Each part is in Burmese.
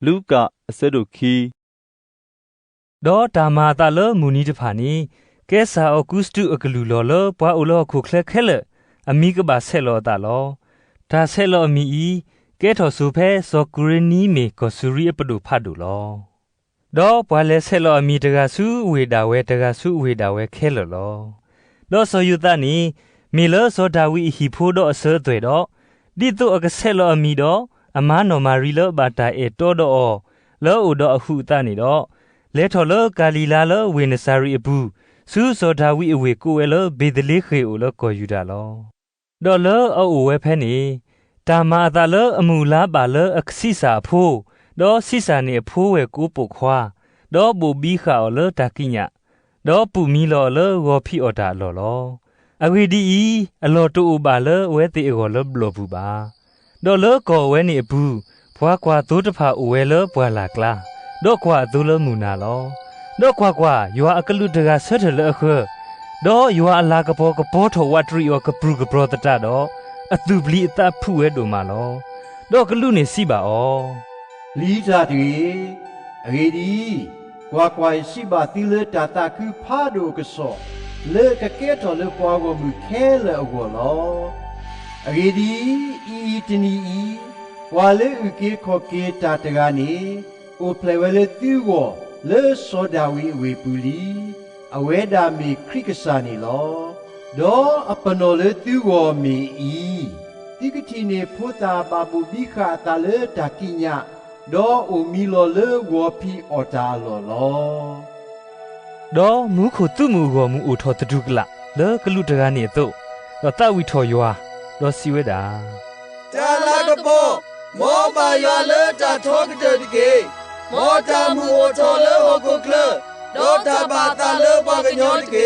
ลูกะเสดุคีดอตามาตาเลมูนีตผานีแกซาออกุสตุอกลูลอเลปวาอุลอคุเคลเคลอมีกบาเซลอตาลอตาเซลอมีอีแกทอสูเพซอกุเรนีเมกอสุรีอปดุพาดุลอดอปวาเลเซลอมีตกาสูเวดาเวตกาสูเวดาเวเคลลอดอซอยุตานีมีเลซอดาวิฮิโพดอเซตวยดอดิตุอกเซลอมีดออามาโนมารีลบาตาเอโตดอลออุดออหุตานีดอเลทอลกาลีลาลเวนซารีอบูซูซอดาวิอเวกูเอลเบเดเลเขโอลกอยูดาลอดอลอโอเวเพนีตามาตาลอมูลาบาลอักซิสาโพดอซิสาเนโพเวกูปุควาดอบูบีขาอลตากิญะดอปูมีลอลวอพิออดาลอลออเวดีอีอลอตูบาลเวติเอโกลบลบูบาดอลกอเวเนบูพวากวาตูตพาอเวลปวาลากลาดอกว่าตุลมูนาลอดอกว่ายัวอักลุดกาเสทเลอเคดอยัวอลากะปอกะปอทวัตริออกะปรุกะปรตตาดออตุบลีตาผู้เวดมาลอดอกลุเนสิบาออลีซาดีเรดีกว่าควายสิบาติเลตาตาคือพาดูกะซอเลกะเกตอเลปวากอมือแค่เลอวลอเรดีอีตนีอีวาเลอุเกขอเกตาตกานีโอเพลเวเลติวอเลโซดาวีเวปุลีอเวดามีคริกษานีลอดออปโนเลติวอมีอีติกทีเนพุตาบาบูบิคาตาเลตากิญะดอโอมีลอเลวอพีออตาลอลอดอมูขุตุมูกอมูอุทอตดุกละเลกลุตกาเนโตดอตาวิทอยัวดอสิเวดาจาลากะโปมอบายาเลตาทอกเตดเกมอตามูโอทอเลโอโกเคลดอตาบาตาเลปากะญอตเก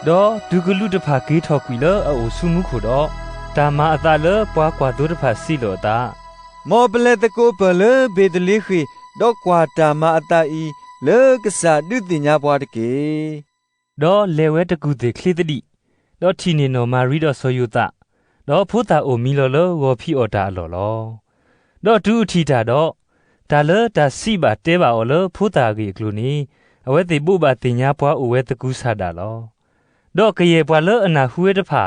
ดอดุกลุตภาเกทอกุีเลอโอซุมุขุดอตามาอตาเลปวากวาตุตภาสิโลตามอเปเลตะโกเปเลเบเดเลขีดอกกวาตามาอตาอีเลกษาดุติญาปวาตเกดอเลเวตะกุเตคลิตดิดอทีเนโนมารีดอโซยุตะดอพุตาโอมิโลโลวอพีออตาลอลอดอดูทีตาดอตาเลตาสิบาเตบาออลพุตาเกกลูนีอเวติบุบาติญาปวาอเวตะกุสาดาลอดอกเกเยปวาเลอนาฮุเวตภา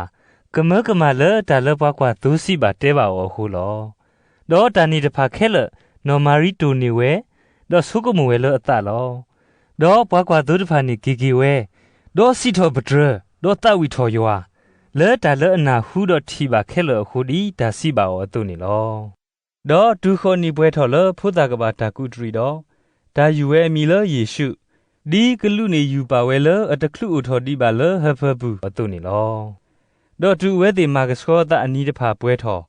กะมะกะมาเลตาเลปวากวาตุสิบาเตบาออฮูลอดอตานีตภาเคลโนมาริตูนีเวดอสุกมุเวเลอตาลอดอปวากวาตุตภานีกิกิเวดอสิทอปเตรดอตาวิทอยัวเลตาเลอนาฮูดอทีบาเคลฮูดีตาสิบาออตุนีลอดอดูโคนีပွဲထော်လဖုဒကဘာတာကုတရီတော့ဒါယူဝဲမီလယေရှုဒီကလူနေယူပါဝဲလအတခလူအထော်ဒီပါလဟဖဘူးအတုနေလောတော့သူဝဲတိမာကစောတာအနီးတဖာပွဲထော်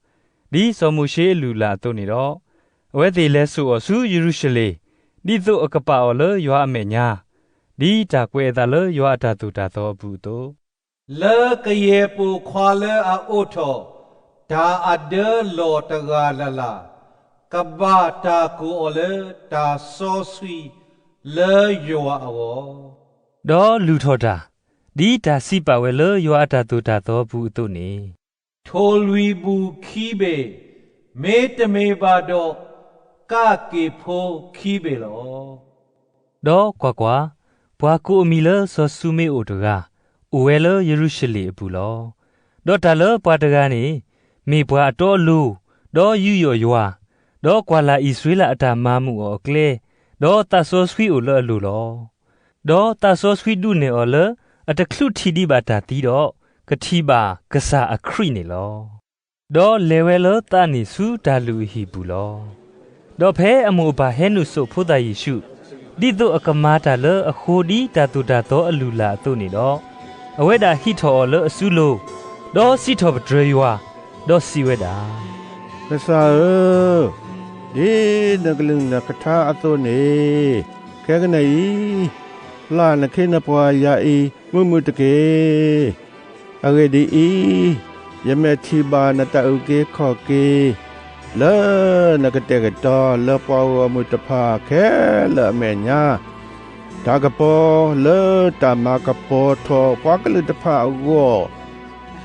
ဒီစောမှုရှိလူလာအတုနေတော့ဝဲတိလဲဆူအဆူယေရုရှလေဒီသူအကပါအော်လရွာအမေညာဒီတာကွဲတာလရွာအတာတူတာတော့ဘူးတော့เลกะเยปูควาเลอะโอทอดาอเดโลตกาลลากบาตากูโอเลตาโซซุยเลยัวอวอดอลูทอดาဒီတာစီပါဝဲလယောအတာတူတာတော့ဘူးအတုနေโทลุยบูคีเบเมตเมบาดอกะเกโพคีเบลอดอกว่าဘွာကူအမီလဆောဆူမေအိုတကအိုဝဲလယေရုရှလေဘူးလောဒေါ်တာလပွားတကနေမေဘွာအတော်လူဒေါ်ယူယောယွာဒေါ်ကွာလာဣသရေလအတာမမှုအောကလေဒေါ်တဆောဆွီအိုလလူလောဒေါ်တဆောဆွီဒုနေအောလအတခလုထီဒီဘာတာတီတော့ကတိပါကဆာအခရိနေလောဒေါ်လေဝဲလတနိစုဒါလူဟီဘူးလောဒေါ်ဖဲအမှုဘာဟဲနုဆုဖုဒယေရှုဒီတို့အကမာတာလအခုဒီတာတူတာတော့အလူလာတို့နေတော့အဝဲတာဟိထော်လအစုလို့ဒေါ်စီထော်ဒရယွာဒေါ်စီဝဲတာကစားဒီနကလုံနကထာအတုနေခဲကနေလာနခေနပွားယာဤမမှုတကေအဂေဒီယမေတိဘာနတဥကေခောကေလဲနကတဲ့ကတော်လပွားဝမှုတဖာခဲလမေညာဒါကပေါ်လဲတမကပေါ်ထောပွားကလတဖာဝေါ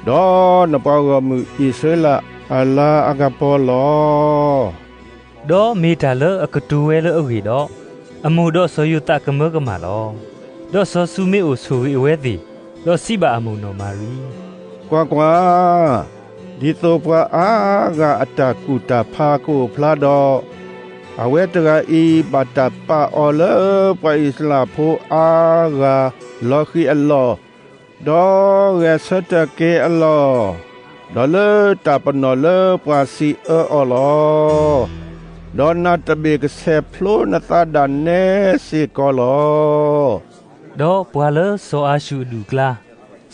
ဒေါ်နပွားဝမှုဣဆွေလာအလာအကပေါ်လော ดอเมตาเลอกตูเวเลอวีดออมูดอสยุตะกะมะกะมาลอดอสอสุเมโอสุวิเวติดอสิบะอมูโนมารีกว่าဒီသောပွားအားကအတကုတဖာကိုဖလာတော့အဝဲတကအီဘတ်တပါအော်လပွားအစ္စလာဖိုအားကလော်ခီအလောဒေါ်ရဆတ်တကေအလောဒေါ်လတပနော်လပွားစီအော်လောဒေါ်နာတဘေကဆေဖလိုနတာဒန်နေစီကောလောဒေါ်ပွာလဆောအာရှုဒူကလာ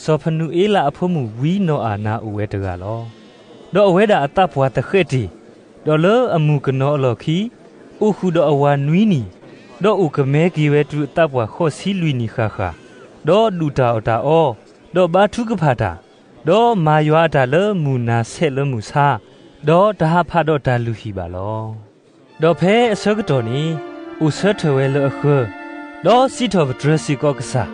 စောဖနူအေလာအဖို့မူဝီနောအာနာအဝဲတကလောဒေါ်အဝဲတာအတပ်ဘွားတခက်တီဒေါ်လအမှုကနောလော်ခီဥခုဒေါ်အဝါနွီနီဒေါ်ဥကမဲကီဝဲတူတပ်ဘွားခော့စီလွီနီခါခါဒေါ်ဒူတာအတာအောဒေါ်ဘာထုကဖာတာဒေါ်မာယွာတာလမူနာဆက်လမှုစာဒေါ်တဟဖာဒေါ်တာလူဟီပါလောဒေါ်ဖဲအစကတော်နီဥဆတ်ထဝဲလအခဒေါ်စီတော်ဒရစီကောကစား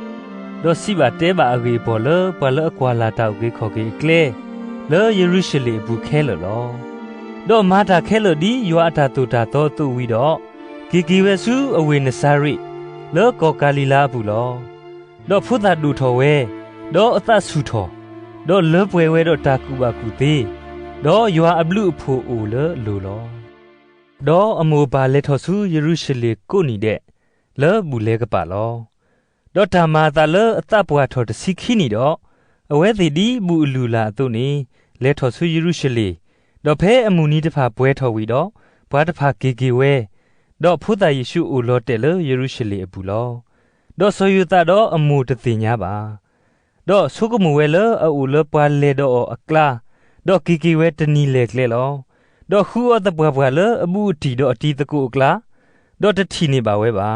ဒေါ်စီဘာတဲဘာအဂေပေါ်လပလအကွာလာတောက်ကေခေါ်ကေကလေလောယေရုရှလေဘူးခဲလောဒေါ်မာတာခဲလဒီယွာတာတူတာတော့တူဝီတော့ဂီဂီဝဲစုအဝေနစာရိလောကောကာလီလာဘူးလောဒေါ်ဖုဒဒူထော်ဝဲဒေါ်အသဆူထော်ဒေါ်လောပွဲဝဲတော့တာကူပါကူသေးဒေါ်ယွာအဘလူအဖို့အိုလောလောဒေါ်အမိုပါလက်ထော်စုယေရုရှလေကိုနေတဲ့လောဘူးလဲကပါလောဒေါ်တာမာတာလောအသပွားထော်တစီခီနီတော့အဝဲစီဒီဘူးလူလာအတုနေလဲထော်ဆူယေရုရှလေဒေါ်ဖဲအမှုနီးတဖာပွဲထော်ဝီတော့ဘွားတဖာကေကေဝဲဒေါ်ဖုဒယေရှုအိုလောတဲလယေရုရှလေအဘူးလောဒေါ်ဆိုယူတာတော့အမှုတသိညာပါဒေါ်ဆုကမဝဲလအိုလပွားလေတော့အကလာဒေါ်ကေကေဝဲတနီလေကလေလောဒေါ်ခူအတဘွားလအမှုတီတော့အတီတကူအကလာဒေါ်တတီနေပါဝဲပါ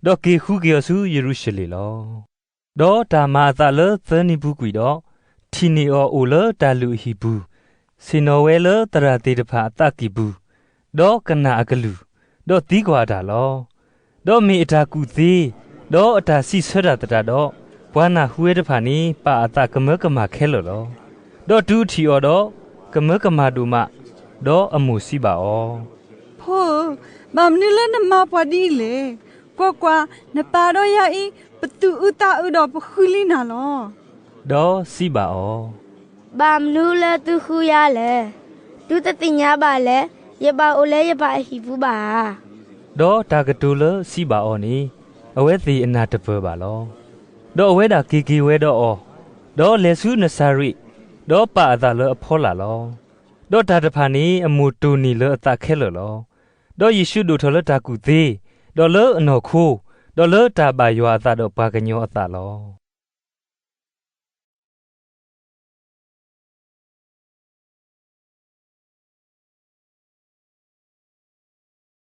ဒေါ်ကေခူကေဆူယေရုရှလေလောဒေါ်တာမာသာလသနီဘူးကွီတော့တီနီအောအိုလတာလူဟီဘူးစီနိုဝဲလတရာတေတဖာအတကီဘူးဒေါ်ကနာအကလူဒေါ်တီကွာတာလောဒေါ်မီအတာကူသေးဒေါ်အတာစီဆွတာတတာတော့ဘွာနာဟွေးတဖာနီပါအတကမကမခဲလောဒေါ်တူထီအော်တော့ကမကမဒူမဒေါ်အမှုစီပါအောဖိုးဘာမနီလနမပွားဒီလေကွာနပါတော့ရဤပတူဥတာဥတော့ပခူလီနာလောဒေါ်စီပါအောบามนูเลตุคูยาเลดูตติญาบาเลยบาโอเลยบาหิฟูบาဒေါ်တာကတူလစီပါအောနီအဝဲစီအနာတပပါလောဒေါ်အဝဲတာကီကီဝဲတော့အောဒေါ်လေဆုနဆာရိဒေါ်ပါတာလအဖောလာလောဒေါ်တာတဖာနီအမှုတူနီလအတခဲလောဒေါ်ယေရှုဒိုထလတာကူသေးဒေါ်လအနော်ခိုဒေါ်လတာပါယောအတာတော့ပါကညောအတာလော